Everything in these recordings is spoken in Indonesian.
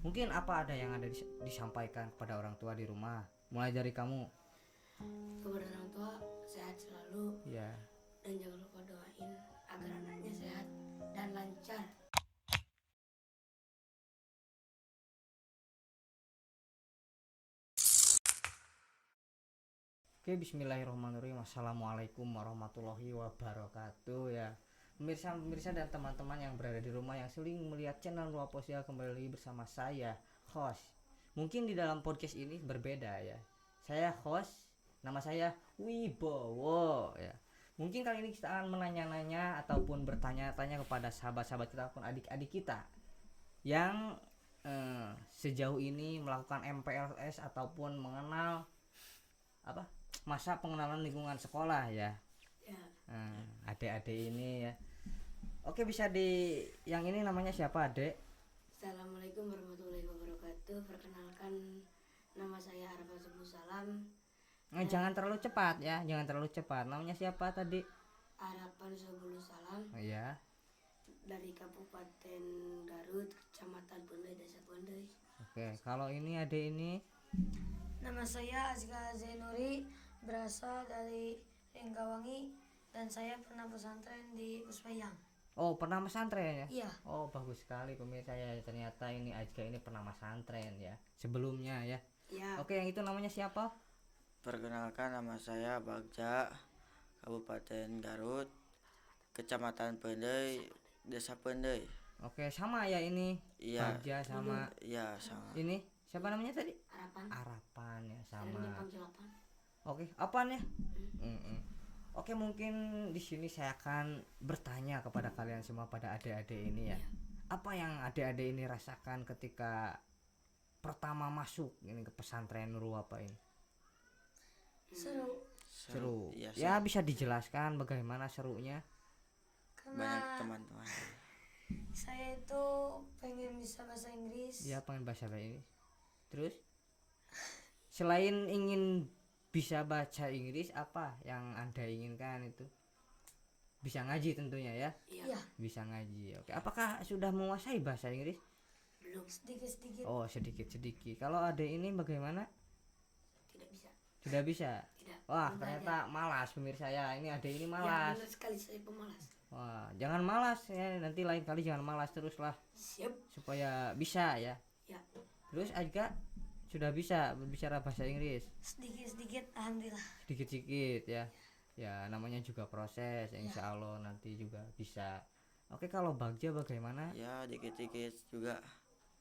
Mungkin ada yang ada disampaikan kepada orang tua di rumah, mulai dari kamu. Kepada orang tua sehat selalu Ya. dan jangan lupa doain agar anaknya sehat dan lancar. Oke, bismillahirrahmanirrahim. Assalamualaikum warahmatullahi wabarakatuh ya. Pemirsa dan teman-teman yang berada di rumah yang sering melihat channel Ruaposia, kembali lagi bersama saya, host. Mungkin di dalam podcast ini berbeda ya. Saya host, nama saya Wibowo ya. Mungkin kali ini kita akan menanya-nanya ataupun bertanya-tanya kepada sahabat-sahabat kita ataupun adik-adik kita yang sejauh ini melakukan MPLS ataupun mengenal masa pengenalan lingkungan sekolah ya. Ya. Adik-adik ini ya. Oke, bisa yang ini namanya siapa, Adek? Assalamualaikum warahmatullahi wabarakatuh. Perkenalkan, nama saya Arafah Subuh Salam. Jangan terlalu cepat ya, jangan terlalu cepat. Namanya siapa tadi? Harapan Subuh Salam. Iya. Dari Kabupaten Garut, Kecamatan Bendai, Desa Bendai. Oke, kalau ini Adek ini Nama saya Azka Zainuri, berasal dari Linggawangi dan saya pernah pesantren di Puspayang. Oh, pernah pesantren ya? Iya. Oh, bagus sekali pemirsa ya. Ternyata ini Ajka ini pernah pesantren ya sebelumnya ya. Iya. Oke, yang itu namanya siapa? Perkenalkan, nama saya Bagja, Kabupaten Garut, Kecamatan Pendai, Desa Pendai. Oke, sama ya ini. Iya. Bagja sama Iya, sama. ini siapa namanya tadi? Harapan. Ya, Saya sama. dipanggil Apan. Oke, apaan ya? Oke, mungkin di sini saya akan bertanya kepada kalian semua, pada adik-adik ini ya. Apa yang adik-adik ini rasakan ketika pertama masuk ini ke pesantren Nurul apa ini? Seru. Iya, Ya, bisa dijelaskan bagaimana serunya? banyak Karena teman-teman. saya itu pengen bisa bahasa Inggris. Ya, pengen bahasa ini. Terus selain ingin bisa baca Inggris, apa yang Anda inginkan itu? Bisa ngaji tentunya ya. Iya. Bisa ngaji. Oke, apakah sudah menguasai bahasa Inggris? Belum, sedikit-sedikit. Oh, sedikit-sedikit. Kalau ada ini bagaimana? Tidak bisa. Sudah bisa? Tidak. Wah, Belum ternyata malas pemirsa ya. Ini ada ini Ya, malas. benar sekali, saya pemalas. Wah, jangan malas ya. Nanti lain kali jangan malas teruslah Siap. supaya bisa ya. Ya. Terus Ajka sudah bisa berbicara bahasa Inggris Sedikit-sedikit, alhamdulillah. sedikit-sedikit ya. Ya, namanya juga proses. Insya Allah nanti juga bisa. Oke, kalau Bagja bagaimana? Ya, dikit-dikit juga.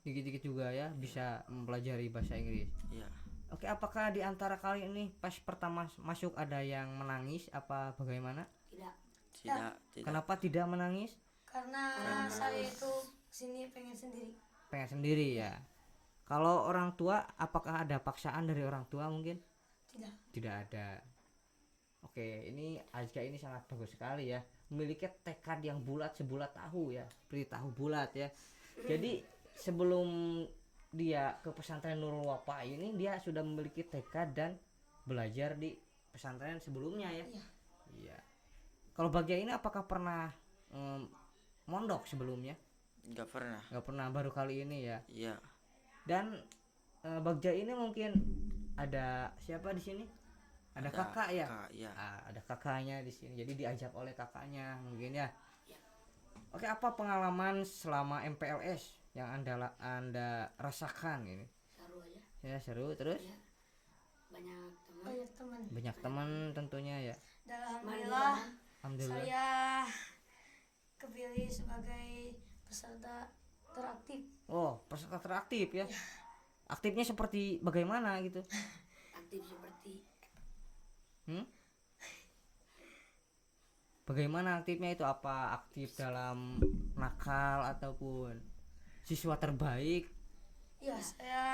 Dikit-dikit juga ya bisa mempelajari bahasa Inggris. Iya. Oke, apakah di antara kalian ini pas pertama masuk ada yang menangis apa bagaimana? Tidak. Tidak. Kenapa tidak menangis? Karena saya itu sini pengen sendiri. Pengen sendiri ya. Kalau orang tua, apakah ada paksaan dari orang tua mungkin? Tidak. Tidak ada. Oke, ini Azka ini sangat bagus sekali ya. Memiliki tekad yang bulat sebulat tahu ya, seperti tahu bulat ya. Jadi sebelum dia ke pesantren Nurul Wafa ini, dia sudah memiliki tekad dan belajar di pesantren sebelumnya ya. Iya. Iya. Kalau Bagja ini apakah pernah mondok sebelumnya? Enggak pernah. Nggak pernah, baru kali ini ya. Iya. Dan Bagja ini mungkin ada siapa di sini? Ada kakak ya? Kak, iya. Ada kakaknya di sini. Jadi diajak oleh kakaknya mungkin ya. Oke, apa pengalaman selama MPLS yang Anda rasakan ini? Seru aja. Ya, seru. Terus Ya. Banyak teman. banyak teman tentunya ya. Dan alhamdulillah, Alhamdulillah. saya kepilih sebagai peserta teraktif. Oh, peserta teraktif ya. Aktifnya seperti bagaimana gitu? Aktif seperti Bagaimana aktifnya itu? Apa aktif dalam nakal ataupun siswa terbaik? ya, saya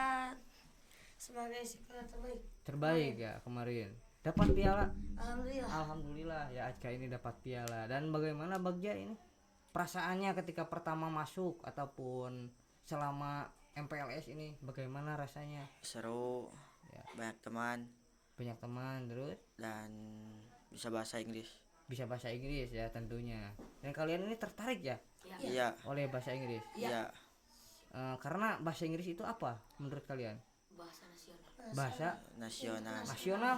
sebagai siswa terbaik. Terbaik ya kemarin. Dapat piala. Alhamdulillah. Alhamdulillah ya, Ajka ini dapat piala. Dan bagaimana Bagja ini perasaannya ketika pertama masuk ataupun selama MPLS ini, bagaimana rasanya? Seru. Ya. Banyak teman Banyak teman, terus dan bisa bahasa Inggris. bisa bahasa Inggris ya tentunya. Dan kalian ini tertarik ya Iya. oleh bahasa Inggris? Iya. Karena bahasa Inggris itu apa menurut kalian? Bahasa nasional. Bahasa Nasional. nasional,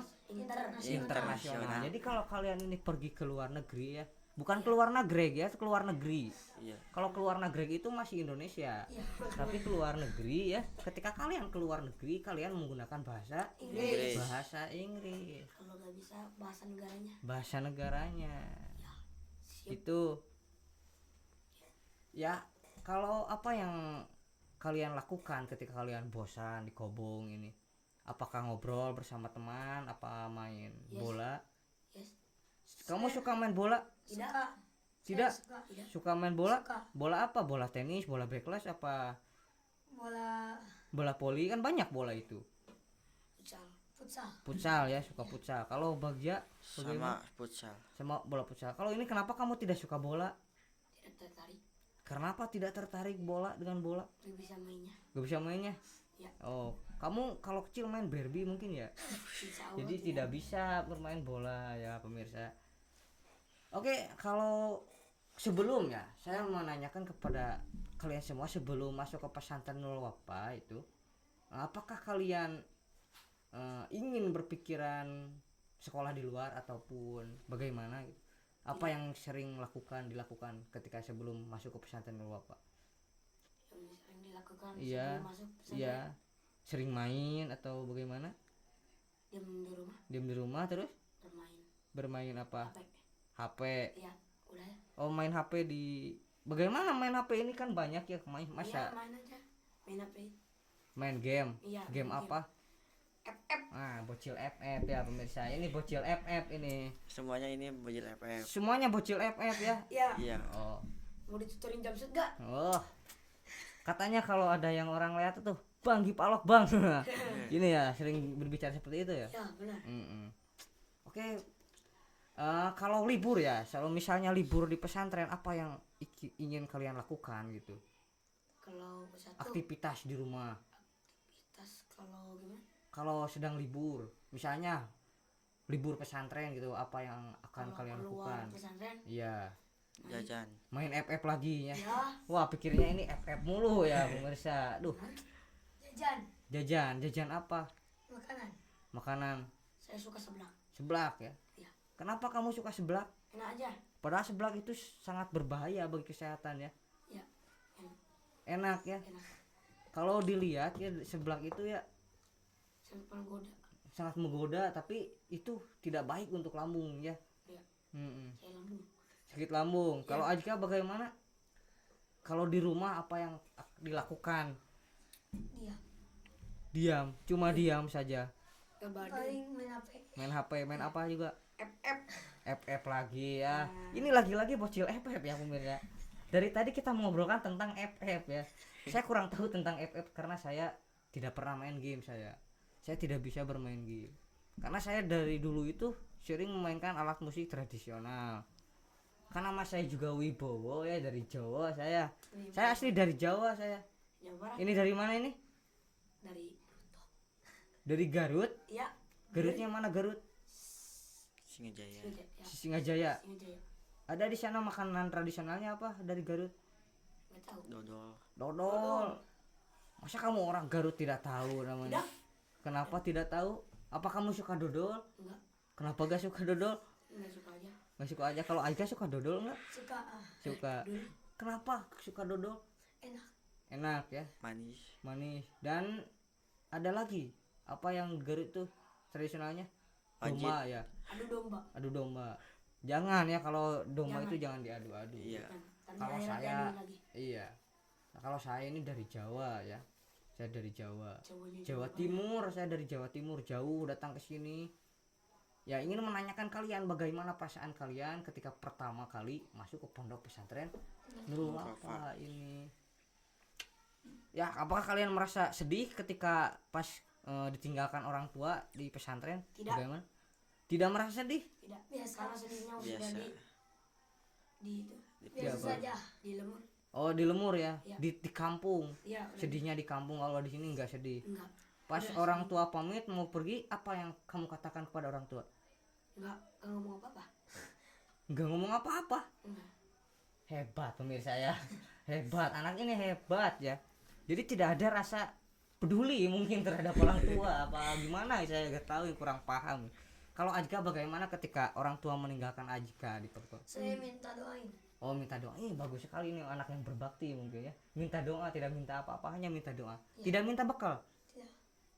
internasional. Jadi kalau kalian ini pergi ke luar negeri ya, bukan keluar negeri ya, keluar negeri. Iya. Kalau keluar negeri itu masih Indonesia. Tapi keluar negeri ya, ketika kalian keluar negeri kalian menggunakan bahasa Inggris. bahasa Inggris. Kalau nggak bisa bahasa negaranya. Bahasa negaranya. Itu ya, kalau apa yang kalian lakukan ketika kalian bosan di Kobong ini? Apakah ngobrol bersama teman, apa main Yes. bola? Yes. Kamu suka main bola? Tidak. Tidak. Suka. Suka main bola? Suka. Bola apa? Bola tenis, bola backlash, apa Bola bola voli? Kan banyak bola itu. Futsal. futsal. Futsal ya, suka futsal. Kalau Bagja Sama futsal. sama bola futsal. Kalau ini kenapa kamu tidak suka bola? Tidak tertarik. Kenapa tidak tertarik bola dengan bola? Nggak bisa mainnya. Gak bisa mainnya? Ya. Oh, kamu kalau kecil main Barbie mungkin ya? Insya Allah Jadi tidak bisa bermain bola ya pemirsa. Oke, kalau sebelumnya saya mau nanyakan kepada kalian semua sebelum masuk ke pesantren Nurul Wafa itu, apakah kalian ingin berpikiran sekolah di luar ataupun bagaimana gitu? Apa yang sering dilakukan ketika sebelum masuk ke pesantren Nurul Wafa? yang sering dilakukan Iya, sebelum masuk pesantren. Iya, sering main atau bagaimana? Diam di rumah Diam di rumah terus bermain bermain apa? HP. HP. Iya, udah ya. Oh, main HP di bagaimana main HP ini kan banyak ya main Iya, masa main aja. Main HP. main game. Iya, Game main apa? FF. Ah, bocil FF ya pemirsa. Ini bocil FF ini. Semuanya ini belajar FF. Semuanya bocil FF ya. Iya. Iya. Oh. Mau dituturin jam set gak? Oh. Katanya kalau ada yang orang lihat tuh, "Bang, gipalok, Bang." Ini ya sering berbicara seperti itu ya. Ya benar. Oke. Kalau libur ya, kalau misalnya libur di pesantren apa yang ingin kalian lakukan gitu? Kalau satu Aktivitas di rumah. aktivitas kalau gimana? Kalau sedang libur, misalnya libur pesantren gitu, apa yang akan Kalau kalian keluar lakukan? pesantren, Iya, Jajan. main FF lagi ya. ya Wah, pikirnya ini FF mulu ya pemirsa. Duh, Jajan. jajan apa? Makanan. Makanan saya suka seblak. seblak ya. Iya. Kenapa kamu suka seblak? Enak aja. Padahal seblak itu sangat berbahaya bagi kesehatan ya. Ya, Enak ya. enak. Kalau dilihat ya seblak itu ya Sampai menggoda. sangat menggoda, tapi itu tidak baik untuk lambung ya. Iya. Saya lambung. Sakit lambung. Kalau Ajka bagaimana? Kalau di rumah apa yang dilakukan? Diam, cuma diam saja. Ke Bandung. Paling main HP. Main HP, main apa juga? FF. FF lagi ya. Ini lagi-lagi bocil FF ya pemirsa. Dari tadi kita mengobrolkan tentang FF ya. Saya kurang tahu tentang FF karena saya tidak pernah main game saya. Saya tidak bisa bermain game. Karena saya dari dulu itu sering memainkan alat musik tradisional. Karena mas saya juga wibowo ya, dari Jawa saya. Saya asli dari Jawa saya. Jawa Barat. Ini dari mana ini? Dari Dari Garut. ya Garutnya mana Garut? Singajaya. Singajaya. Singajaya. Ada di sana makanan tradisionalnya apa dari Garut? Nggak tahu. Dodol. Dodol. Masa kamu orang Garut tidak tahu namanya? Tidak. Kenapa tidak tahu? Apa kamu suka dodol? Enggak. Kenapa gak suka dodol? Enggak suka aja. Gak suka aja. Kalau Aika suka dodol nggak? Suka. Suka. Dulu Kenapa suka dodol? Enak. Enak ya, Manis. manis. Dan ada lagi apa yang Garut tuh tradisionalnya? Wajib. Domba ya. adu domba. Adu domba. Jangan ya, kalau domba Jangan. itu jangan diadu-adu. Iya. Nanti Kalau akhirnya saya diadu lagi. iya. Nah, kalau saya ini dari Jawa ya. Saya dari Jawa. Jawanya Jawa Timur, saya dari Jawa Timur, jauh datang ke sini. Ya, ingin menanyakan kalian bagaimana perasaan kalian ketika pertama kali masuk ke pondok pesantren Nurul Wafa ini. Ya, apakah kalian merasa sedih ketika pas ditinggalkan orang tua di pesantren? Tidak. Bagaimana? Tidak merasa sedih? Tidak. Biasa. Karena sedihnya sudah Biasa. di itu Biasa apa? saja. di lemur. Oh, di Lemur ya, Ya. di kampung. Iya. Sedihnya di kampung, kalau di sini enggak sedih. Enggak. Pas Udah orang tua pamit mau pergi, apa yang kamu katakan kepada orang tua? Enggak ngomong apa-apa. Enggak ngomong apa-apa. Enggak. Hebat pemirsa ya. Hebat, anak ini hebat ya. Jadi tidak ada rasa peduli mungkin terhadap orang tua apa gimana, saya nggak tahu, kurang paham. Kalau Ajka bagaimana ketika orang tua meninggalkan Ajka di perut? Saya minta doain. Oh, minta doa. Bagus sekali ini anak yang berbakti mungkin ya. Minta doa, tidak minta apa-apa, hanya minta doa. Tidak minta bekal. Tidak.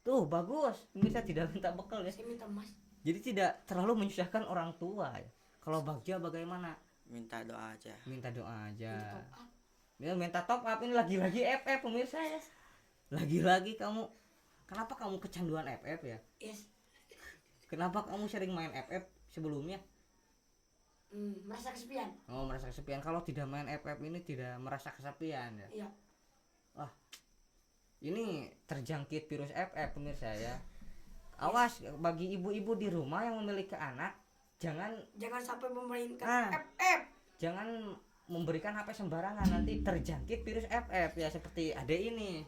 Tuh, bagus. Bisa tidak minta bekal ya. Saya minta emas. Jadi tidak terlalu menyusahkan orang tua ya. Kalau Bagja bagaimana? Minta doa aja. Minta doa aja. Top up. Ya, minta top up. Ini lagi-lagi FF pemirsa ya. Lagi-lagi kamu. Kenapa kamu kecanduan FF ya? Yes. Kenapa kamu sering main FF sebelumnya? Merasa kesepian. Oh, merasa kesepian. Kalau tidak main FF ini tidak merasa kesepian ya. Iya. Wah, ini terjangkit virus FF pemirsa ya. Awas bagi ibu-ibu di rumah yang memiliki anak, jangan Sampai memainkan Ah. FF. jangan memberikan HP sembarangan, nanti terjangkit virus FF ya, seperti ade ini.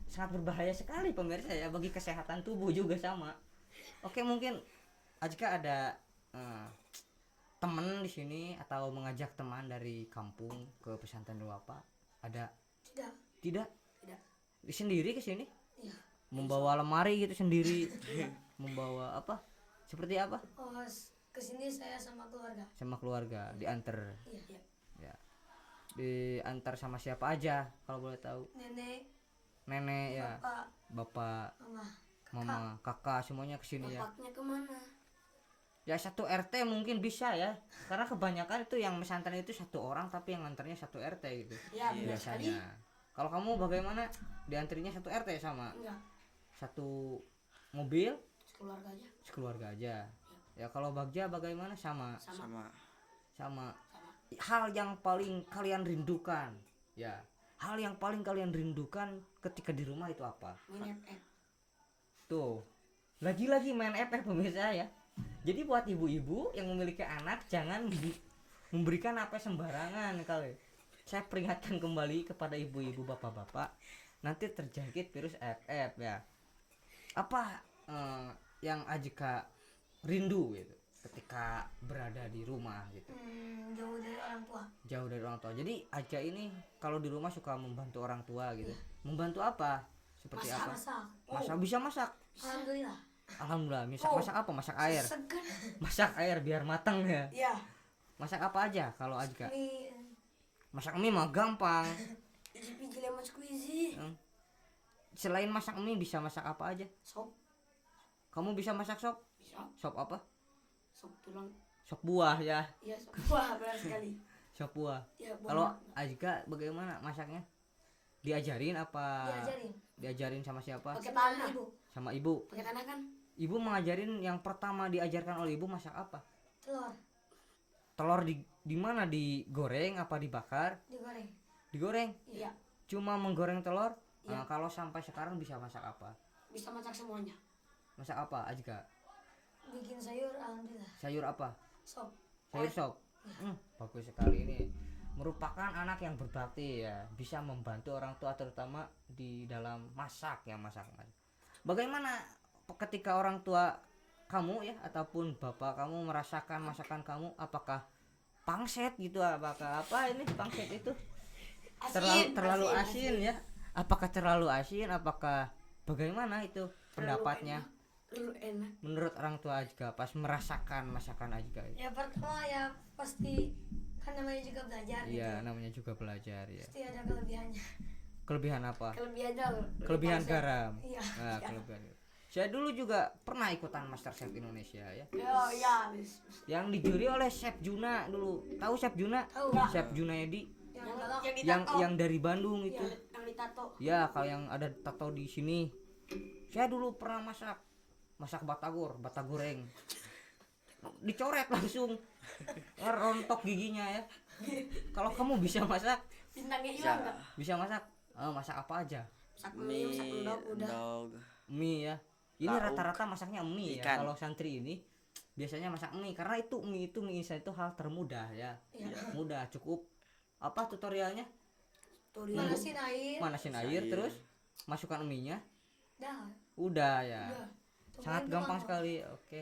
Sangat berbahaya sekali pemirsa ya, bagi kesehatan tubuh juga sama. Oke, mungkin Ajka ada teman di sini atau mengajak teman dari kampung ke pesantren Luapa? Ada? Tidak. Tidak? Tidak. Sendiri ke sini? Iya. Membawa lemari gitu sendiri. Membawa apa? Seperti apa? Oh, kesini saya sama keluarga. Sama keluarga, diantar. Iya. Ya. Diantar sama siapa aja kalau boleh tahu? Nenek, Nenek ya, bapak, bapak, mama, mama, kakak semuanya kesini ya. Bapaknya kemana? Ya satu RT mungkin bisa ya, karena kebanyakan itu yang pesantren itu satu orang tapi yang nganternya satu RT gitu Ya, benar sekali. biasanya. Kalau kamu bagaimana, diantrinya satu RT sama Enggak. satu mobil Sekeluarga aja. sekeluarga aja ya? Kalau Bagja bagaimana? Sama Sama. sama hal yang paling kalian rindukan ya, hal yang paling kalian rindukan ketika di rumah itu apa? Main FF. Tuh, lagi-lagi main FF pemirsa ya. Jadi buat ibu-ibu yang memiliki anak, jangan memberikan apa sembarangan kali. Saya peringatkan kembali kepada ibu-ibu, bapak-bapak, nanti terjangkit virus FF ya. Apa yang Ajka rindu gitu ketika berada di rumah gitu? jauh dari orang tua. Jauh dari orang tua. Jadi Ajka ini kalau di rumah suka membantu orang tua gitu. Membantu apa? Seperti apa? Masak. Masak, bisa masak. Alhamdulillah. Alhamdulillah. Masak apa? Masak air. Segan. Masak air biar matang ya. Iya. Masak apa aja kalau Ajka? Mie, Masak mie mah gampang. Iji lemon squeezy. Selain masak mie bisa masak apa aja? Sop. Kamu bisa masak sop? Bisa. Sop apa? Sop tulang. Sop buah ya. Iya, sop. Wah, benar sekali. Sop buah. Ya, Kalau Ajka bagaimana masaknya? Diajarin apa? diajarin. Diajarin sama siapa? pakai Sama tanah. ibu. Sama ibu. Pakai tanah kan? Ibu mengajarin, yang pertama diajarkan oleh ibu masak apa? Telur Telur di mana? Digoreng apa dibakar? digoreng. Digoreng. Iya. Cuma menggoreng telur. Iya. Kalau sampai sekarang bisa masak apa? Bisa masak semuanya. Masak apa Ajka? Bikin sayur, alhamdulillah. Sayur apa? Sop. Sayur sop. Bagus sekali ini. Merupakan anak yang berbakti ya, bisa membantu orang tua terutama di dalam masak ya, masak. Bagaimana ketika orang tua kamu ya ataupun bapak kamu merasakan masakan kamu, apakah pangset gitu, apakah apa ini pangset itu terlalu asin ya? Apakah terlalu asin? Apakah bagaimana itu pendapatnya Terlalu enak. menurut orang tua Ajka pas merasakan masakan Ajka itu? Ya pertama ya pasti kan namanya juga belajar. Iya, gitu. namanya juga belajar ya. Pasti ada kelebihannya. Kelebihan apa? Kelebihannya loh. Kelebihan garam. Iya. Nah, kelebihan. Saya dulu juga pernah ikutan Master Chef Indonesia ya. Oh iya. Yang dijuri oleh Chef Juna dulu. Tahu Chef Juna? Tahu. Chef Junaedi Yang galak. yang dari Bandung itu. Yang ditato. Ya, kalau yang ada tato di sini. Saya dulu pernah masak batagoreng. Dicoret langsung. Rontok giginya ya. Kalau kamu bisa masak, Bintangnya hilang enggak? bisa masak. Masak apa aja? Masak mie, masak Mie, endok udah. endog. Mie ya. Ini Lauk. rata-rata masaknya mie ya. Ikan. Kalau santri ini biasanya masak mie karena itu mie instan itu hal termudah ya. Iya. Mudah, cukup apa tutorialnya? Manasin air. Manasin air terus masukkan mie-nya. Dah. Udah ya. Udah. Sangat Temuin gampang doang. sekali. Oke.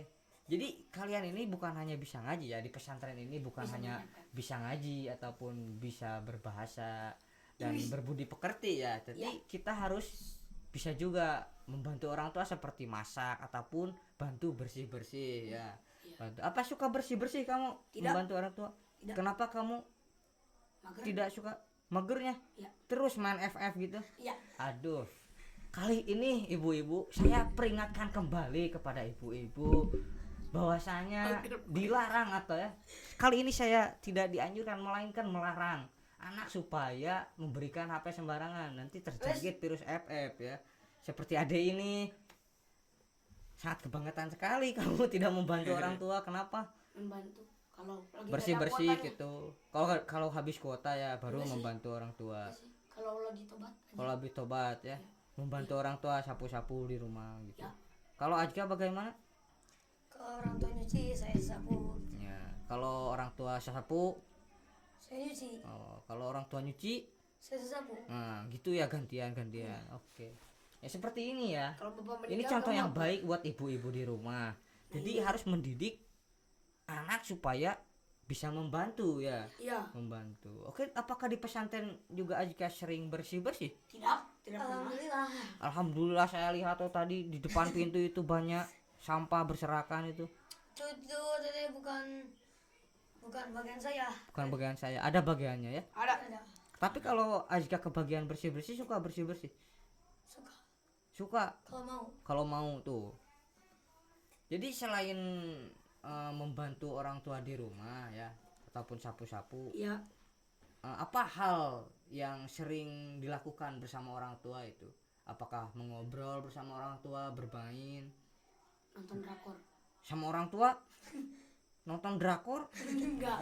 Jadi kalian ini bukan hanya bisa ngaji ya, di pesantren ini bukan hanya bisa ngaji ataupun bisa berbahasa, dan berbudi pekerti ya. Jadi kita harus bisa juga membantu orang tua seperti masak ataupun bantu bersih-bersih ya. Bantu. Apa suka bersih-bersih kamu membantu orang tua? Tidak. Kenapa kamu Mager. tidak suka magernya? Ya. Terus main FF gitu? Iya. Aduh. Kali ini ibu-ibu saya peringatkan kembali kepada ibu-ibu bahwasanya dilarang atau ya. Kali ini saya tidak dianjurkan melainkan melarang anak supaya memberikan HP sembarangan, nanti terjangkit virus FF ya. Seperti adek ini sangat kebangetan sekali kamu tidak membantu orang tua. Kenapa? Membantu kalau lagi Bersih-bersih nggak ada gitu. Kalau habis kuota ya baru membantu orang tua. kuotanya sih. Kalau lagi tobat aja. Kalau habis tobat ya, membantu orang tua sapu-sapu di rumah gitu. Ya. Kalau Ajka bagaimana? Kalau orang tua nyuci saya sapu. Ya, kalau orang tua sapu, Saya nyuci. kalau orang tua nyuci, Saya sapu. nah gitu ya gantian. Oke. Ya seperti ini ya. Kalau bapak Ini meninggal, contoh kamu yang apa? baik buat ibu-ibu di rumah. Jadi harus mendidik anak supaya bisa membantu ya, Iya. membantu. Oke, apakah di pesantren juga Ajka sering bersih-bersih? Tidak pernah. Alhamdulillah. Alhamdulillah saya lihat tuh tadi di depan pintu itu banyak sampah berserakan itu. Itu tadi bukan bagian saya. Bukan bagian saya, ada bagiannya ya. Ada. Tapi kalau Ajka ke bagian bersih-bersih suka bersih-bersih. Suka. Suka Kalau mau. mau tuh. Jadi selain membantu orang tua di rumah ya ataupun sapu-sapu, Iya. apa hal yang sering dilakukan bersama orang tua itu? Apakah mengobrol bersama orang tua, bermain Nonton drakor. sama orang tua? Nonton drakor? enggak.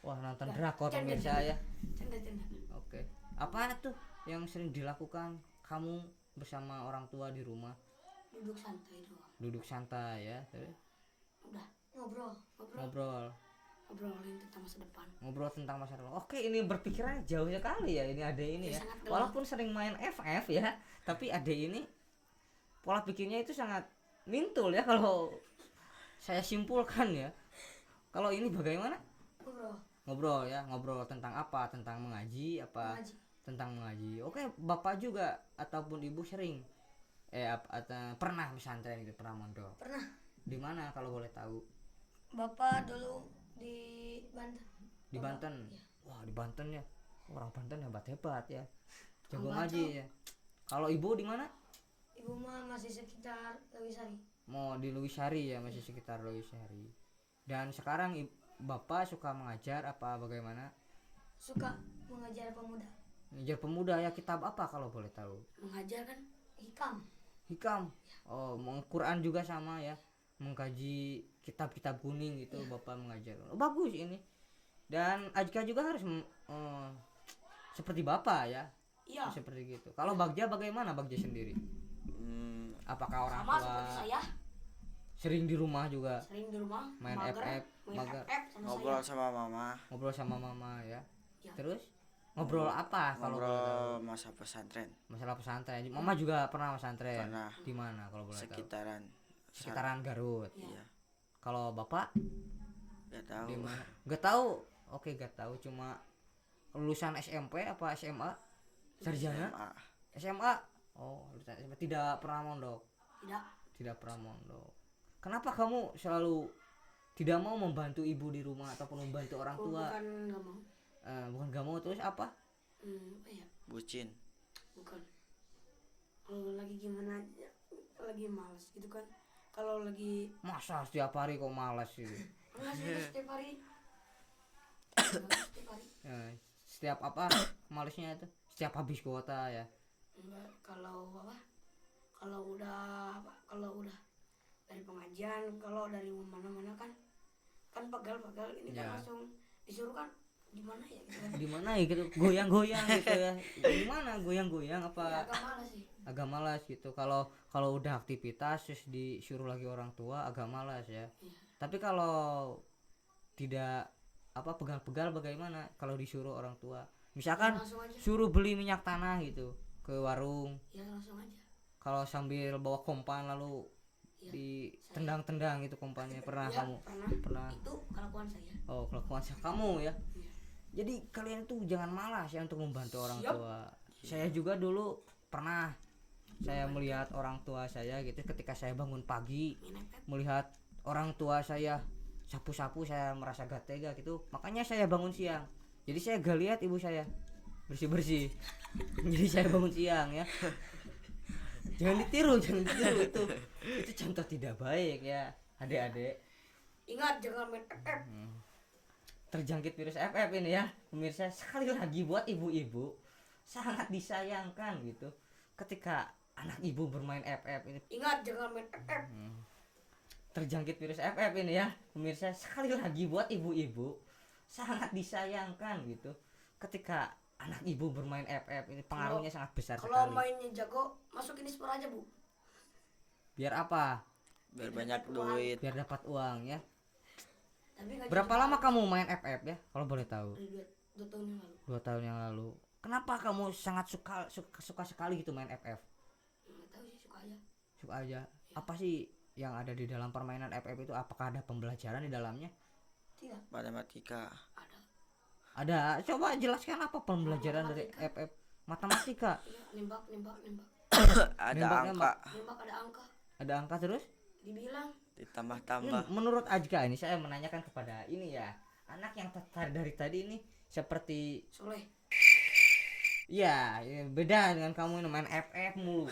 Wah, nonton drakor pemirsa ya. Canda. Oke. Apa tuh yang sering dilakukan kamu bersama orang tua di rumah? Duduk santai doang. Duduk santai ya, terus Udah ngobrol. Ngobrolin tentang masa depan. ngobrol tentang masa lalu. Oke, ini berpikirannya jauh sekali ya ini ade ini ya. Sangat gelap. Walaupun sering main FF ya, tapi ade ini pola pikirnya itu sangat mintul ya kalau saya simpulkan ya. Kalau ini bagaimana? Ngobrol ya, ngobrol tentang apa? Tentang mengaji apa? Mengaji. Tentang mengaji. Oke, Bapak juga ataupun Ibu sering pernah pesantren gitu, pernah mondok. Pernah. Di mana kalau boleh tahu? Bapak dulu di Banten. Di Banten. Wah, di Banten ya. Orang Banten hebat-hebat ya. Jago Orang ngaji ya. Kalau Ibu di mana? Ibu mah masih sekitar Lewisari. Mau di Lewisari ya, masih sekitar Lewisari. Dan sekarang Bapak suka mengajar apa bagaimana? Suka mengajar pemuda. Mengajar pemuda ya, kitab apa kalau boleh tahu? Mengajar kan hikam. Hikam. Oh, Quran juga sama ya. Mengkaji kitab-kitab kuning gitu Bapak mengajar. Oh, bagus ini. Dan Ajka juga harus seperti Bapak ya. Iya. Seperti gitu. Kalau Bagja bagaimana Bagja sendiri? Apakah orang Sama tua seperti saya. sering di rumah juga Sering di rumah. main mager, FF, main mager, FF sama Ngobrol saya. sama mama, ngobrol sama mama ya? Ya. Terus ngobrol apa kalau boleh tahu? ngobrol masa pesantren, Masalah pesantren. Mama juga pernah pesantren. Pernah. Di mana kalau boleh tahu? sekitaran. Sekitaran Garut. Iya, Kalau Bapak nggak tahu. di mana? Gak tahu. Oke, gak tahu, cuma lulusan SMP apa SMA? Sarjana? SMA. SMA. Oh, lulusan SMA. Tidak pernah mondok. Tidak. Tidak pernah mondok. Kenapa kamu selalu tidak mau membantu ibu di rumah ataupun membantu orang tua? Bukan nggak mau. Bukan gak mau, terus apa? Apa ya? Bucin. Bukan. Kalau lagi gimana aja, lagi malas gitu kan. Kalau lagi Masa setiap hari kok malas gitu? enggak sih setiap hari. Enggak setiap hari. Setiap apa malesnya itu? Setiap habis kuota ya. Enggak, kalau apa? Kalau udah dari pengajian, kalau dari mana-mana kan pegal ini Ya. kan langsung disuruh kan gimana ya gitu kan. Di mana ya gitu? Goyang-goyang gitu ya. Di mana goyang-goyang Ya, apa? agak malas sih. Agak malas gitu. Kalau udah aktivitas terus disuruh lagi orang tua agak malas ya. Iya. Tapi kalau tidak apa pegal-pegal bagaimana kalau disuruh orang tua? Misalkan Langsung aja. suruh beli minyak tanah gitu ke warung. Ya langsung aja. Kalau sambil bawa kompan lalu Ya, ditendang-tendang itu kompannya pernah ya, kamu? pernah. Pernah. Itu kelakuan saya. Oh, kelakuan kamu ya. Iya. Jadi kalian tuh jangan malas ya untuk membantu orang Siap. tua. Saya juga dulu pernah saya melihat orang tua saya gitu ketika saya bangun pagi melihat orang tua saya sapu-sapu, saya merasa gak tega gitu. Makanya saya bangun siang. Jadi saya gak lihat ibu saya bersih-bersih. Jadi saya bangun siang ya. Jangan ditiru itu contoh tidak baik ya adik-adik. Ingat jangan main FF. Terjangkit virus FF ini ya pemirsa. Sekali lagi buat ibu-ibu sangat disayangkan gitu ketika anak ibu bermain FF ini. Ingat jangan main FF. Terjangkit virus FF ini ya pemirsa. Sekali lagi buat ibu-ibu sangat disayangkan gitu ketika anak ibu bermain FF ini, pengaruhnya sangat besar Kalau sekali. mainnya jago, masukin spor aja bu. Biar apa? Biar banyak duit. Biar dapat uang ya. Tapi nggak Berapa jadi lama kamu main FF ya kalau boleh tahu? dari 2 tahun yang lalu. 2 tahun yang lalu. Kenapa kamu sangat suka sekali gitu main FF? Nggak tahu sih, suka aja. Suka aja. Apa sih yang ada di dalam permainan FF itu? Apakah ada pembelajaran di dalamnya? Tidak Matematika. ada. Ada. Coba jelaskan apa pembelajaran dari FF? Matematika. Iya, nembak. Ada Nembak-nembak. angka. Nembak ada angka. Ada angka terus? Dibilang Ditambah-tambah. Menurut Ajka ini saya menanyakan kepada ini ya. Anak yang dari tadi ini seperti soleh. ya beda dengan kamu ini main FF mulu.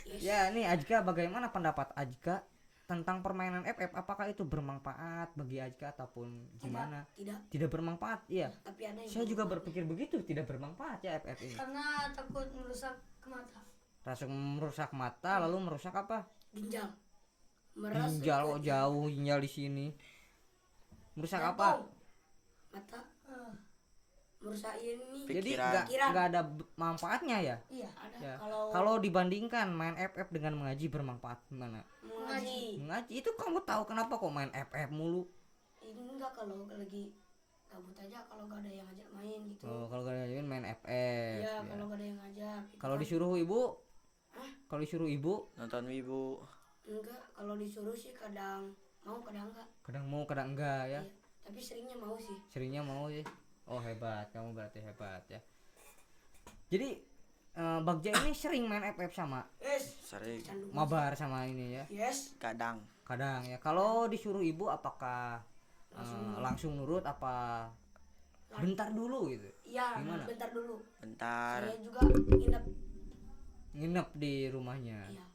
Yes. Ya, ini Ajka, bagaimana pendapat Ajka tentang permainan FF? Apakah itu bermanfaat bagi Ajka ataupun gimana? Tidak. Tidak bermanfaat, iya. Tapi ada yang Saya juga bermanfaat. berpikir begitu, tidak bermanfaat ya FF ini. Karena takut merusak ke mata. Langsung merusak mata, lalu merusak apa? Ginjal. Meras. Ginjal, kok jauh ginjal di sini. Merusak apa? Mata. Merusak ini. Jadi Pikiran. nggak ada manfaatnya ya? Iya. Ada. Ya. Kalau Kalau dibandingkan main FF dengan mengaji, bermanfaat mana? mengaji. Mengaji itu kamu tahu kenapa kok main FF mulu? Ini enggak kalau lagi gabut aja, kalau gak ada yang ngajak main gitu. Oh, kalau kalian main FF. Iya, ya. kalau gak ada yang ngajak. gitu Kalau kan. disuruh ibu, Hah? kalau disuruh ibu, Nonton Wibu. Enggak, kalau disuruh sih kadang mau kadang enggak. kadang mau kadang enggak ya. Iya. Tapi seringnya mau sih. Seringnya mau sih. Oh hebat, kamu berarti hebat ya. Jadi Bagja ini sering main FF sama Yes. Sering. Candu. mabar sama ini ya. Yes. Kadang. Kadang ya. Kalau disuruh ibu apakah langsung nurut apa bentar dulu gitu? Iya, Gimana? bentar dulu. Bentar. Saya juga nginep. Nginep di rumahnya. Iya,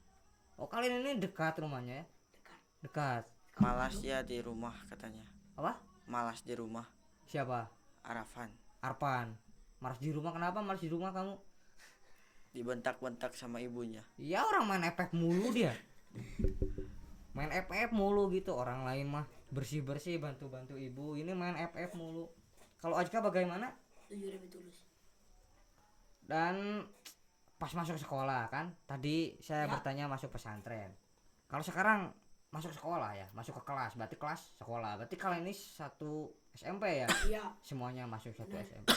Oh kalian ini dekat rumahnya ya? dekat. Dekat. Malas ya di rumah katanya. Apa? Malas di rumah. Siapa? Arafan. Arpan. Malas di rumah, kenapa malas di rumah kamu? Dibentak-bentak sama ibunya. Ya orang main FF mulu dia. Main FF mulu gitu. Orang lain mah bersih-bersih, bantu-bantu ibu. Ini main FF mulu. Kalau Ajka bagaimana? Jujur lebih tulus. Dan pas masuk sekolah kan, tadi saya Ya. bertanya masuk pesantren. Kalau sekarang masuk sekolah ya, masuk ke kelas, berarti kelas sekolah. Berarti kalian ini satu SMP ya? Iya. Semuanya masuk satu SMP.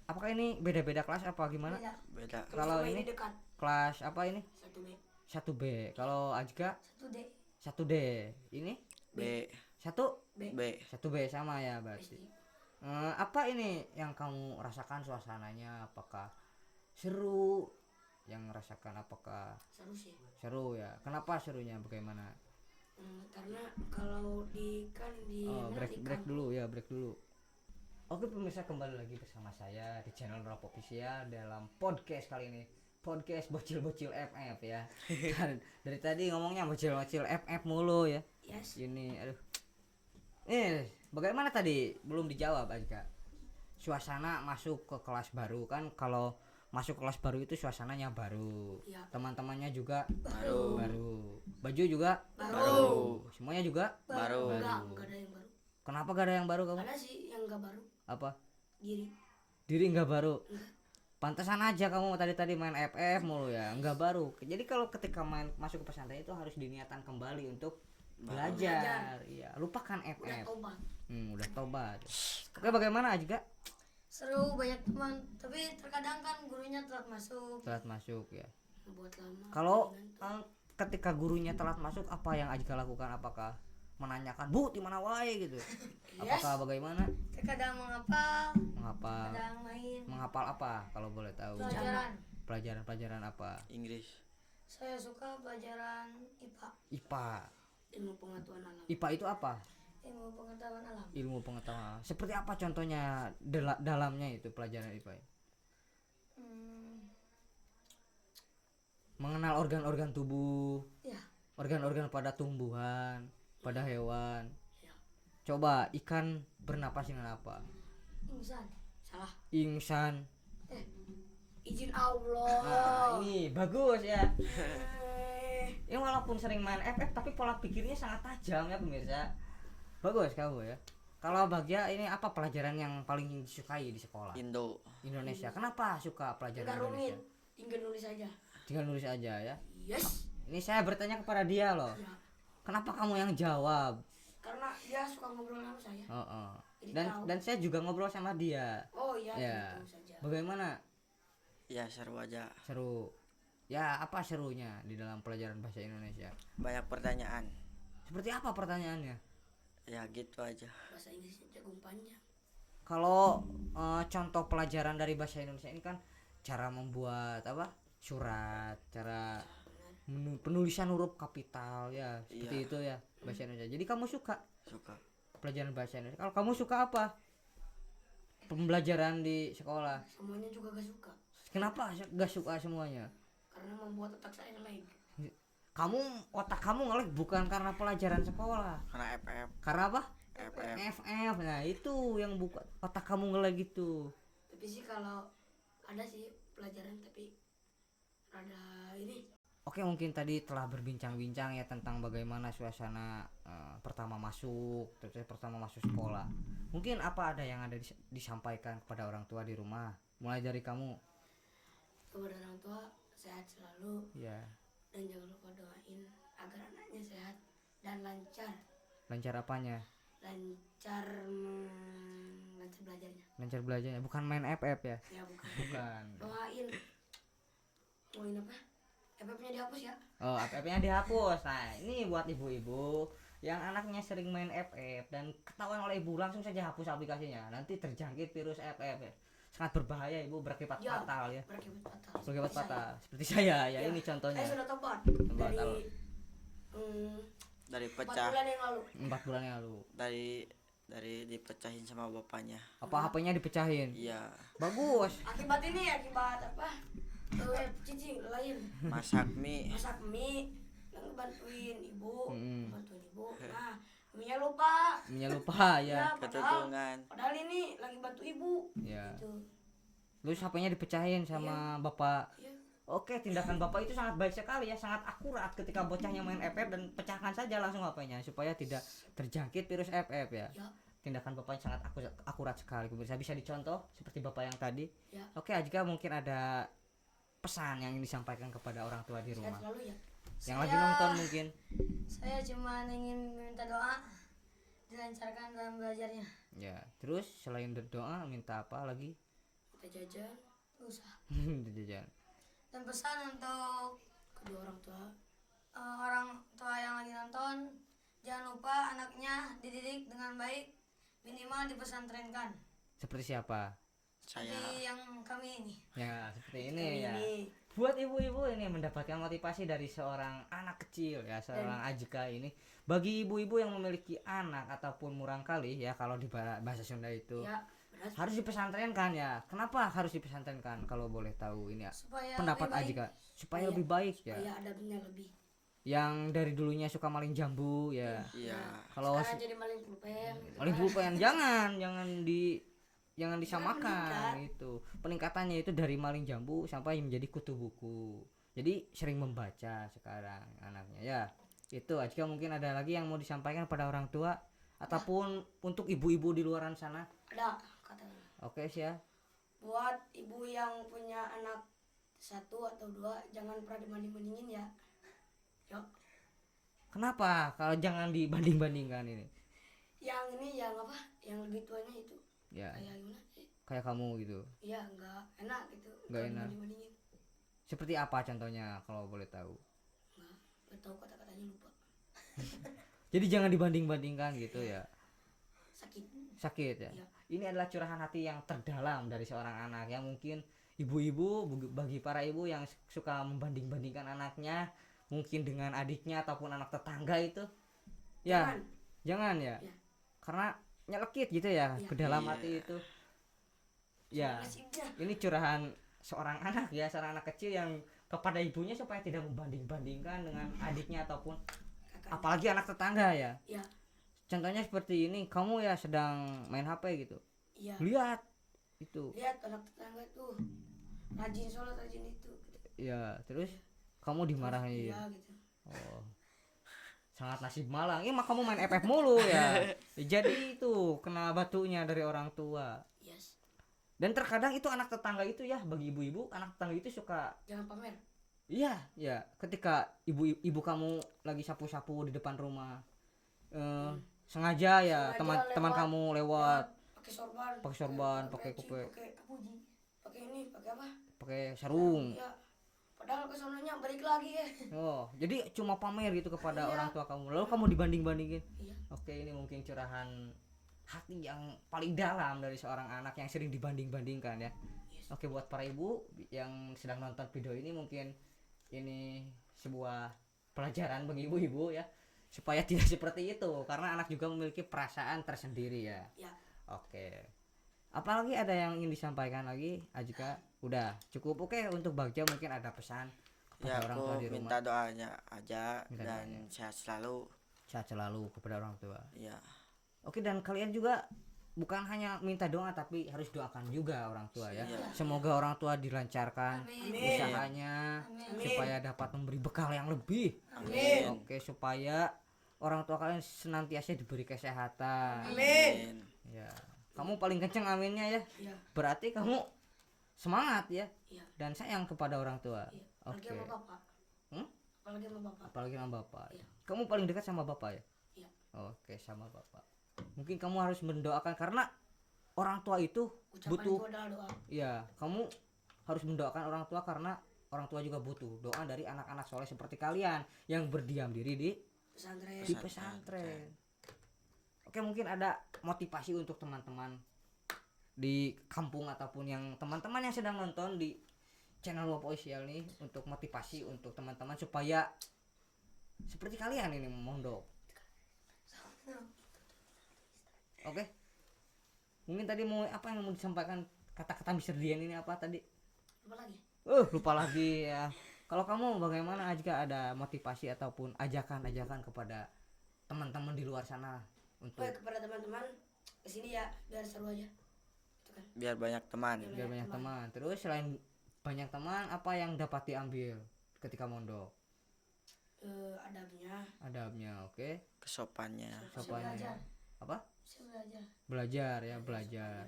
Apakah ini beda-beda kelas apa gimana? Beda. Beda. Kalau Sama ini dekat. kelas apa ini? 1B. 1B. Kalau Ajka 1D. 1D. Ini B. 1 B. B. 1B sama ya berarti. SD. Apa ini yang kamu rasakan suasananya? Apakah seru? Yang rasakan apakah Seru sih. seru ya? Kenapa serunya? Bagaimana? Karena kalau di kan di Oh, mana, break di break kampung. dulu ya, break dulu. Oke pemirsa, kembali lagi bersama saya di channel Rap Official dalam podcast kali ini. Podcast bocil-bocil FF ya. Dan dari tadi ngomongnya bocil-bocil FF mulu ya. Yes. Ini aduh. Bagaimana tadi? Belum dijawab aja. Suasana masuk ke kelas baru kan, kalau masuk kelas baru itu suasananya baru. Iya. Teman-temannya juga Baru. baru. Baju juga Baru. semuanya juga Baru. Enggak ada yang baru. Kenapa gak ada yang baru kamu? Ada sih yang enggak baru. Apa? Diri. Diri nggak baru. Pantesan aja kamu tadi main FF mulu ya, nggak baru. Jadi kalau ketika main masuk ke pesantren itu harus diniatkan kembali untuk belajar. Iya, lupakan Udah FF. tobat. Udah tobat. Oke, bagaimana Ajga? Seru, banyak teman. Tapi terkadang kan gurunya telat masuk. Telat masuk ya. Buat lama. Kalau Dengan tuh. ketika gurunya telat masuk, apa yang Ajga lakukan? Apakah menanyakan bu di mana wae gitu? Yes. Apakah bagaimana? Terkadang mengapa, Menghafal kadang main. menghafal apa kalau boleh tahu? Pelajaran. Pelajaran apa? Inggris. Saya suka pelajaran IPA, IPA. Ilmu pengetahuan alam. IPA itu apa? ilmu pengetahuan alam. Ilmu pengetahuan. Seperti apa contohnya dalamnya itu pelajaran IPA? Hmm, Mengenal organ-organ tubuh, ya, organ-organ pada tumbuhan, pada hewan. Ya. Coba ikan bernapas dengan apa? insan. Salah. Ingsan. Izin Allah. Nah, ini bagus ya. Eh, Ini walaupun sering main FF tapi pola pikirnya sangat tajam ya pemirsa. Bagus kamu ya. Kalau Bagja ini apa pelajaran yang paling disukai di sekolah? Indo. Indonesia. Kenapa suka pelajaran Enggak rumit. Indonesia? Tinggal nulis aja. Tinggal nulis aja ya. Yes. Ini saya bertanya kepada dia loh. Ya. Kenapa kamu yang jawab? Karena dia suka ngobrol sama saya. Oh, oh. Jadi Dan tahu. dan saya juga ngobrol sama dia. Oh iya, Ya. gitu saja. Bagaimana? Ya seru aja. Seru. Ya, apa serunya di dalam pelajaran bahasa Indonesia? Banyak pertanyaan. Seperti apa pertanyaannya? Ya gitu aja. Bahasa Inggrisnya jagung panjang. Kalau contoh pelajaran dari bahasa Indonesia ini kan cara membuat apa? Surat, cara penulisan huruf kapital ya, seperti Iya. itu ya bahasa Indonesia. Jadi kamu suka Suka. pelajaran bahasa Indonesia? Kalau kamu suka apa? Pembelajaran di sekolah. Semuanya juga gak suka. Kenapa gak suka semuanya? Karena membuat otak saya lag. Otak kamu ngelag bukan karena pelajaran sekolah. Karena FF. Karena apa? FF. FF. Nah, itu yang buka otak kamu ngelag itu. Tapi sih kalau ada sih pelajaran tapi rada ini. Oke, mungkin tadi telah berbincang-bincang ya tentang bagaimana suasana pertama masuk, terus pertama masuk sekolah. Mungkin apa ada yang ada disampaikan kepada orang tua di rumah? Mulai dari kamu. Kepada orang tua sehat selalu Ya, dan jangan lupa doain agar anaknya sehat dan lancar. lancar apanya? Lancar lancar belajarnya. Lancar belajarnya, bukan main FF ya? Ya bukan. Bukan. Doain. Doain apa? FF-nya dihapus ya. Oh, FF-nya dihapus. Nah, ini buat ibu-ibu yang anaknya sering main FF dan ketahuan oleh ibu, langsung saja hapus aplikasinya. Nanti terjangkit virus FF ya. Sangat berbahaya, ibu, berakibat Ya, fatal ya. berakibat fatal. Berakibat Seperti fatal. Seperti saya ya, Ya, ini contohnya. Saya sudah tobat Tobat, dari al- Dari 4 pecah. bulan yang lalu. 4 bulan yang lalu. Dari dipecahin sama bapaknya. Apa HP-nya dipecahin? Iya. Bagus. Akibat ini akibat apa? Cici lain Masak mie. masak mie yang bantuin ibu, Mm-mm. bantuin ibu. Nah, mie lupa. Minyak lupa ya. Ketutungan. Padahal ini lagi bantu ibu. Ya. Gitu. Terus HP-nya dipecahin sama bapak. Iya. Oke, tindakan bapak itu sangat baik sekali ya, sangat akurat ketika bocahnya main FF dan pecahkan saja langsung HP-nya supaya tidak terjangkit virus FF ya. Ya. Tindakan bapaknya sangat akurat sekali. Pemirsa bisa dicontoh seperti bapak yang tadi. Ya. Oke, jika mungkin ada pesan yang ingin disampaikan kepada orang tua di Sehat rumah selalu ya. yang lagi nonton mungkin. Saya cuma ingin minta doa dilancarkan dalam belajarnya. Ya, terus selain berdoa minta apa lagi? Kita jajan Usah. Jajan. Dan pesan untuk kedua orang tua. orang tua yang lagi nonton, jangan lupa anaknya dididik dengan baik, minimal dipesantrenkan. Seperti siapa? Saya. Seperti yang kami ini. Ya, seperti ini ya. Ini Buat ibu-ibu ini mendapatkan motivasi dari seorang anak kecil ya, seorang Ajika ini. Bagi ibu-ibu yang memiliki anak ataupun murangkali ya, kalau di bahasa Sunda itu ya beras harus dipesantrenkan ya. Kenapa harus dipesantrenkan kalau boleh tahu ini ya? Supaya Pendapat lebih baik. Ajika supaya Iya. lebih baik ya. supaya adabnya lebih. Yang dari dulunya suka maling jambu ya. Iya. Kalau Sekarang jadi maling pulpen. gitu maling kan. pulpen jangan disamakan meningkat. itu. Peningkatannya itu dari maling jambu sampai menjadi kutu buku. Jadi sering membaca sekarang anaknya ya. Itu Ajika, mungkin ada lagi yang mau disampaikan pada orang tua ataupun untuk ibu-ibu di luaran sana. Ada katanya. Oke sih ya. Buat ibu yang punya anak 1 atau 2 jangan pernah dibanding-bandingin ya. Yuk. Kenapa kalau jangan dibanding-bandingkan ini? Yang ini yang apa? Yang lebih tuanya itu Ya, kayak gimana sih? kayak kamu gitu. Iya nggak enak gitu. Nggak kalau enak. dibanding-bandingin. Seperti apa contohnya kalau boleh tahu? Nggak tahu kata-katanya lupa. Jadi jangan dibanding-bandingkan gitu ya. Sakit. Sakit ya. Iya. Ini adalah curahan hati yang terdalam dari seorang anak yang mungkin ibu-ibu, bagi para ibu yang suka membanding-bandingkan anaknya mungkin dengan adiknya ataupun anak tetangga itu ya jangan ya. Iya. Karena nyelekit gitu ya Iya. ke dalam Iya. hati itu ya. Nasibnya. Ini curahan seorang anak ya, seorang anak kecil yang kepada ibunya supaya tidak membanding-bandingkan dengan adiknya ataupun Kakak. apalagi anak tetangga ya. Iya. Contohnya seperti ini, kamu ya sedang main HP gitu, Iya. lihat itu Lihat anak tetangga tuh rajin sholat, rajin itu. ya, terus kamu dimarahin. Iya gitu. Oh, sangat nasib malang. Ini mah kamu main FF mulu ya. Jadi itu kena batunya dari orang tua. Yes. Dan terkadang itu anak tetangga itu ya, bagi ibu-ibu anak tetangga itu suka Jangan pamer. iya ya, ketika ibu kamu lagi sapu-sapu di depan rumah, sengaja ya Sengaja teman-teman lewat. kamu lewat Pakai sorban. pakai sorban, pakai peci, kupe, pakai kapuji. Pakai ini, pakai apa? pakai sarung. Ya. Padahal ke sononya balik lagi ya. Oh, jadi cuma pamer gitu kepada Iya. orang tua kamu. Lalu kamu dibanding-bandingin. Iya. Oke, ini mungkin curahan hati yang paling dalam dari seorang anak yang sering dibanding-bandingkan ya. Yes. Oke, buat para ibu yang sedang nonton video ini mungkin ini sebuah pelajaran bagi ibu-ibu ya, supaya tidak seperti itu karena anak juga memiliki perasaan tersendiri ya. Ya. Oke. Apalagi ada yang ingin disampaikan lagi, Ajika? Udah cukup. Oke, untuk Bagja mungkin ada pesan kepada Ya orang aku tua di rumah. minta doanya aja Minta dan doanya. sehat selalu. Sehat selalu kepada orang tua. Ya. Oke, dan kalian juga bukan hanya minta doa tapi harus doakan juga orang tua ya. Iya. Semoga orang tua dilancarkan Amin. usahanya supaya dapat memberi bekal yang lebih. Amin. Oke, supaya orang tua kalian senantiasa diberi kesehatan. Amin. Ya. Kamu paling kenceng aminnya ya. Iya. Berarti kamu semangat ya Iya. dan sayang kepada orang tua. Iya. Apalagi Oke. sama bapak. Hmm? Apalagi sama bapak. Apalagi sama bapak. Iya. Kamu paling dekat sama bapak ya? Iya. Oke, sama bapak. Mungkin kamu harus mendoakan karena orang tua itu Ucapan butuh. itu adalah doa. Ya, kamu harus mendoakan orang tua karena orang tua juga butuh doa dari anak-anak soleh seperti kalian yang berdiam diri di Pesantren. pesantren. Oke, mungkin ada motivasi untuk teman-teman di kampung ataupun yang teman-teman yang sedang nonton di channel Wap Official nih untuk motivasi untuk teman-teman supaya seperti kalian ini mondok. Oke. Mungkin tadi mau apa yang mau disampaikan kata-kata Mr. Dian ini apa tadi? Lupa lagi. Lupa lagi ya. Kalau kamu bagaimana jika ada motivasi ataupun ajakan-ajakan kepada teman-teman di luar sana untuk Baik kepada teman-teman kesini ya biar seru aja. Itu kan. Biar banyak teman. biar banyak teman. Terus selain banyak teman, apa yang dapat diambil ketika mondok? Adabnya. Adabnya, oke. Kesopannya. Bisa Sopannya. belajar. Apa? Bisa belajar. Belajar ya, belajar.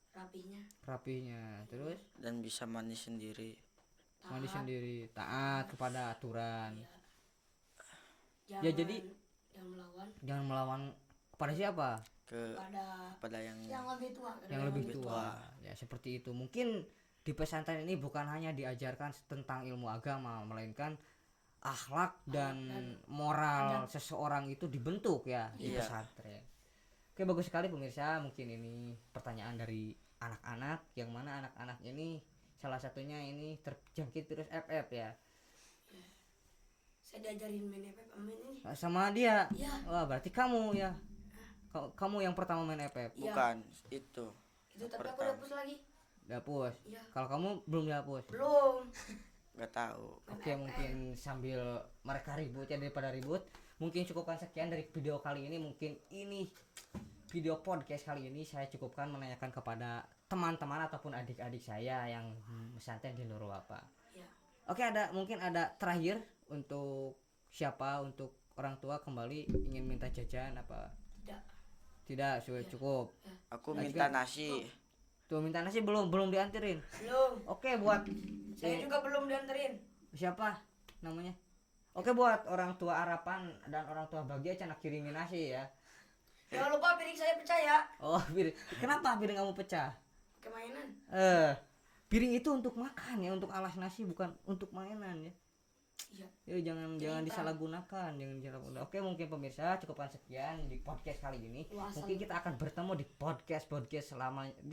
Rapinya. Rapinya. Terus Dan bisa mandi sendiri. mandi Taat. sendiri, taat kepada aturan. Jangan, Ya, jadi- jangan melawan Jangan melawan kepada siapa? pada Kepada yang yang lebih tua. Yang lebih tua. Ya, seperti itu. Mungkin di pesantren ini bukan hanya diajarkan tentang ilmu agama, melainkan akhlak dan moral seseorang itu dibentuk ya di Iya. pesantren. Oke, bagus sekali pemirsa. Mungkin ini pertanyaan dari anak-anak yang mana anak-anak ini salah satunya ini terjangkit terus FF ya. Saya diajarin main FF amin ini. Sama dia. Iya. Wah, berarti kamu ya. Kamu yang pertama main FF. Iya. bukan itu. Itu tapi aku Pertama. dihapus lagi. Dihapus. Iya. Kalau kamu belum dihapus. Belum. Nggak tahu. Oke, mungkin sambil mereka ribut ya, daripada ribut, mungkin cukupkan sekian dari video kali ini. Mungkin ini video podcast kali ini saya cukupkan menanyakan kepada teman-teman ataupun adik-adik saya yang pesantren di Nurul apa. Ya. Oke, mungkin ada terakhir untuk siapa, untuk orang tua kembali ingin minta jajan apa? Tidak. Tidak, sudah cukup. Aku Nah, minta juga- nasi. Tuh minta nasi belum dianterin. Belum. Oke, buat Saya juga belum dianterin. siapa namanya? Oke, buat orang tua Harapan dan orang tua Bahagia Cana kirimin nasi ya. Jangan lupa piring saya pecah ya. Oh, piring. Kenapa piring kamu pecah? Pakai mainan. Piring itu untuk makan ya, untuk alas nasi bukan untuk mainan ya. Iya. Jangan disalahgunakan, jangan disalahgunakan. Oke, mungkin pemirsa cukupkan sekian di podcast kali ini. Wassalam. Mungkin kita akan bertemu di podcast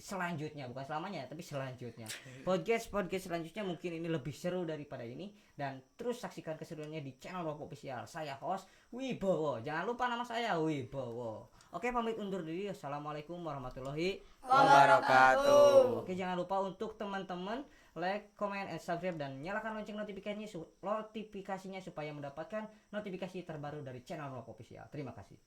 selanjutnya, bukan selamanya tapi selanjutnya. Podcast selanjutnya mungkin ini lebih seru daripada ini, dan terus saksikan keseruannya di channel Rokok Official. Saya host Wibowo. Jangan lupa nama saya Wibowo. Oke, pamit undur diri. Assalamualaikum warahmatullahi Wabarakatuh. Oke, jangan lupa untuk teman-teman like, comment, and subscribe, dan nyalakan lonceng notifikasinya supaya mendapatkan notifikasi terbaru dari channel Rokok Official. Terima kasih.